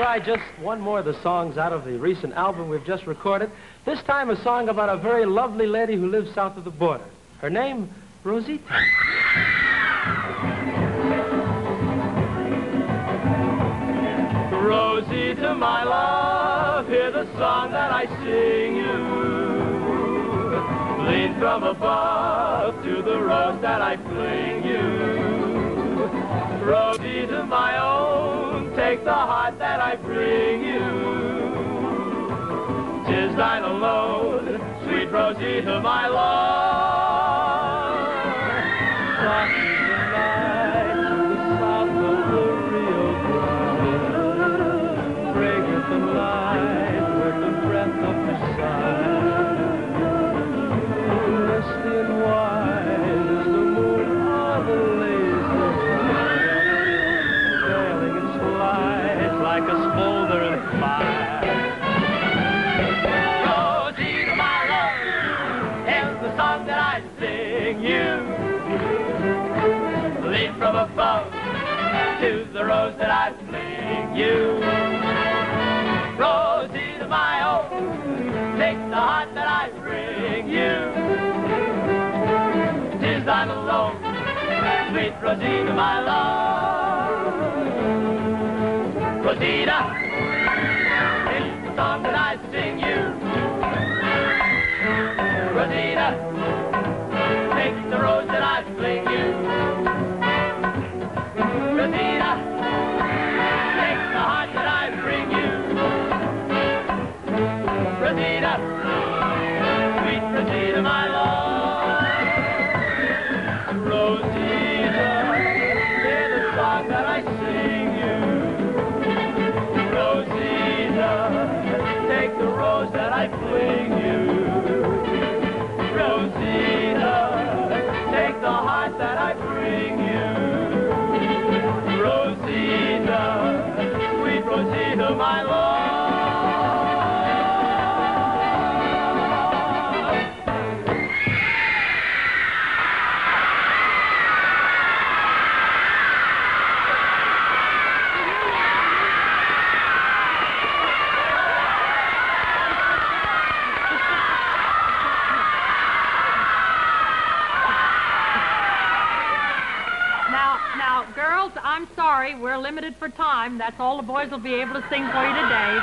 try just one more of the songs out of the recent album we've just recorded. This time a song about a very lovely lady who lives south of the border. Her name, Rosita. Rosita, my love, hear the song that I sing you. Lean from above to the rose that I fling you. Rosita, my own, take the heart that I bring you. 'Tis thine alone, sweet Rosita, my love. Soft is the night to the south of the Rio Grande. Fragrant the night with the breath of the sun. Misty and wide is the moon on the lazy river, veiling its light like a smoldering fire. Rosita, my love, here's the song that I sing you. Lean from above to the rose that I fling you. Rosita, my own, take the heart that I bring you. 'Tis thine alone, sweet Rosita, my love. Rosita, it's the song that I sing you. Rosita, take the rose that I fling you. Rosita, take the heart that I bring you. Rosita, sweet Rosita, my love. Rosita, hear the song that I sing you. Rosita, take the rose that I fling you. Rosita, take the heart that I bring you. Rosita, sweet Rosita, my love. Now, girls, I'm sorry, we're limited for time. That's all the boys will be able to sing for you today.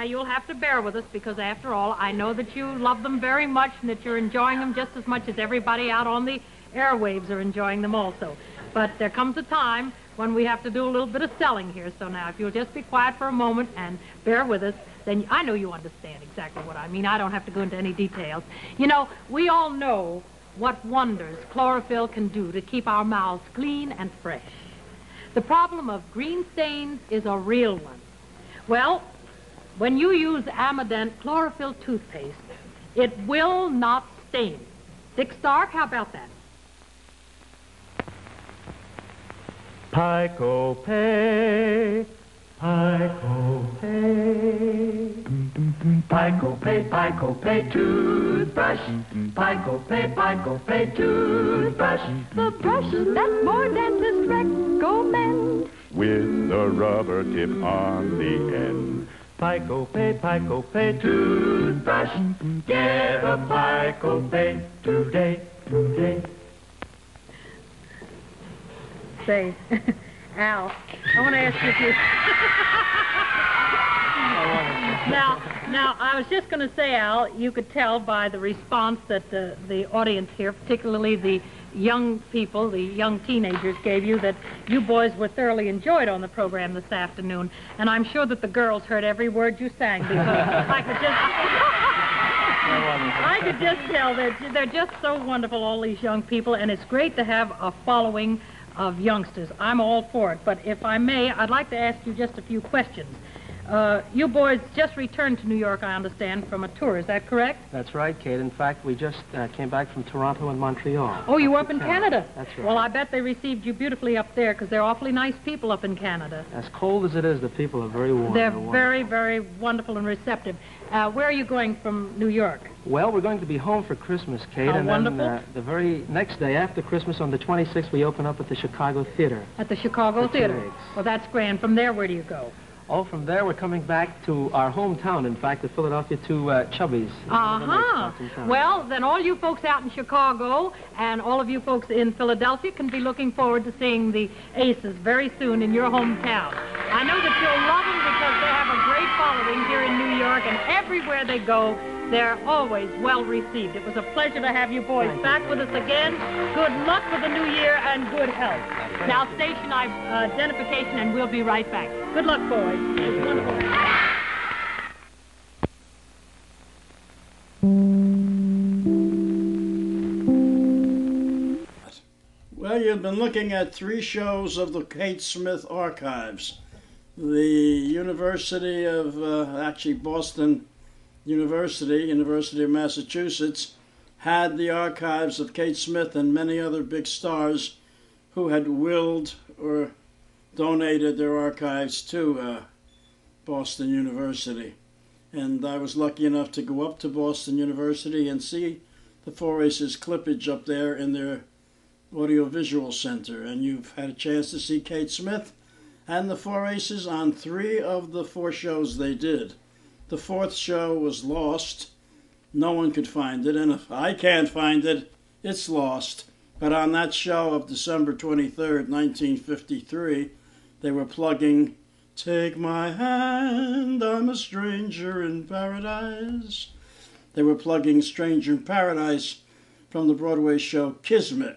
You'll have to bear with us because, after all, I know that you love them very much and that you're enjoying them just as much as everybody out on the airwaves are enjoying them also. But there comes a time when we have to do a little bit of selling here. So now, if you'll just be quiet for a moment and bear with us, then I know you understand exactly what I mean. I don't have to go into any details. You know, we all know what wonders chlorophyll can do to keep our mouths clean and fresh. The problem of green stains is a real one. Well, when you use Amident chlorophyll toothpaste, it will not stain. Dick Stark, how about that? Pico pay, Pico pay. Pico pay toothbrush. Pico pay toothbrush. The brush that's more dentist recommend. With a rubber tip on the end. Pico pay toothbrush. Get a Pico pay today. Say, Al, I want to ask you if you... Now, I was just going to say, Al, you could tell by the response that the audience here, particularly the young people, the young teenagers, gave you, that you boys were thoroughly enjoyed on the program this afternoon. And I'm sure that the girls heard every word you sang because I could just tell they're just so wonderful, all these young people, and it's great to have a following of youngsters. I'm all for it. But if I may, I'd like to ask you just a few questions. You boys just returned to New York, I understand, from a tour. Is that correct? That's right, Kate. In fact, we just came back from Toronto and Montreal. Oh, you were up in Canada? That's right. Well, I bet they received you beautifully up there, because they're awfully nice people up in Canada. As cold as it is, the people are very warm. They're very, very wonderful and receptive. Where are you going from New York? Well, we're going to be home for Christmas, Kate. How and wonderful. then the very next day after Christmas, on the 26th, we open up at the Chicago Theater. At the Chicago For 2 Theater. weeks. Well, that's grand. From there, where do you go? Oh, from there, we're coming back to our hometown, in fact, to Philadelphia, to Chubby's. Well, then all you folks out in Chicago and all of you folks in Philadelphia can be looking forward to seeing the Aces very soon in your hometown. I know that you'll love them because they have a great following here in New York, and everywhere they go, they're always well received. It was a pleasure to have you boys back with us again. Good luck for the new year and good health. Now, station identification, and we'll be right back. Good luck, boys. It's wonderful. Well, you've been looking at 3 shows of the Kate Smith archives. The University of, Boston University of Massachusetts, had the archives of Kate Smith and many other big stars who had willed or donated their archives to Boston University. And I was lucky enough to go up to Boston University and see the Four Aces clippage up there in their audiovisual center. And you've had a chance to see Kate Smith and the Four Aces on 3 of the 4 shows they did. The 4th show was lost. No one could find it, and if I can't find it, it's lost. But on that show of December 23rd, 1953, they were plugging "Take My Hand, I'm a Stranger in Paradise." They were plugging "Stranger in Paradise" from the Broadway show Kismet,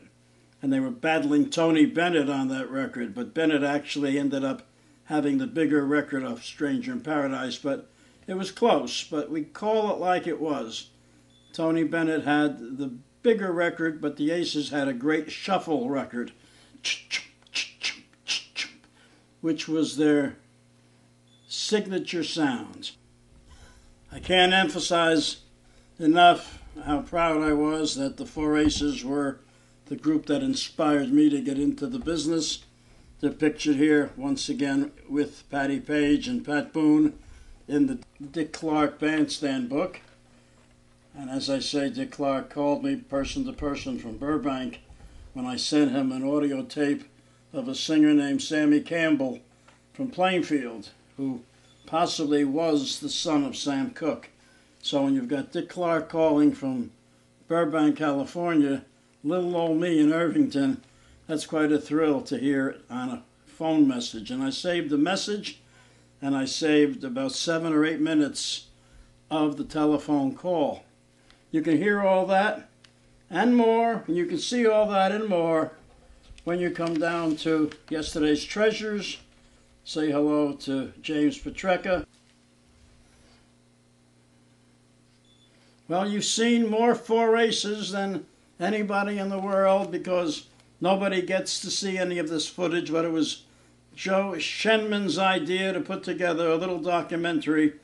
and they were battling Tony Bennett on that record, but Bennett actually ended up having the bigger record of "Stranger in Paradise," but it was close, but we call it like it was. Tony Bennett had the bigger record, but the Aces had a great shuffle record, which was their signature sound. I can't emphasize enough how proud I was that the Four Aces were the group that inspired me to get into the business. They're pictured here once again with Patty Page and Pat Boone in the Dick Clark Bandstand book. And as I say, Dick Clark called me person to person from Burbank when I sent him an audio tape of a singer named Sammy Campbell from Plainfield, who possibly was the son of Sam Cooke. So when you've got Dick Clark calling from Burbank, California, little old me in Irvington, that's quite a thrill to hear on a phone message. And I saved the message, and I saved about 7 or 8 minutes of the telephone call. You can hear all that and more, and you can see all that and more when you come down to yesterday's treasures. Say hello to James Petrecka. Well, you've seen more Four Aces than anybody in the world because nobody gets to see any of this footage, but it was JoShenman's idea to put together a little documentary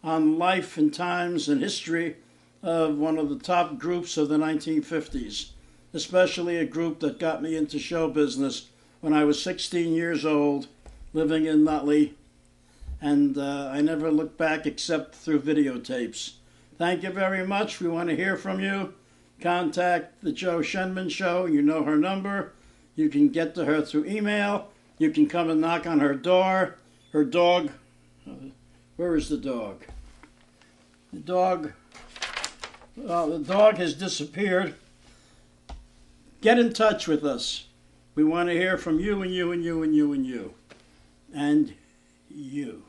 on life and times and history of one of the top groups of the 1950s, especially a group that got me into show business when I was 16 years old, living in Nutley, and I never looked back except through videotapes. Thank you very much. We want to hear from you. Contact the Joe Shenman Show. You know her number. You can get to her through email. You can come and knock on her door. Her dog, where is the dog? The dog has disappeared. Get in touch with us. We want to hear from you and you and you and you and you. And you.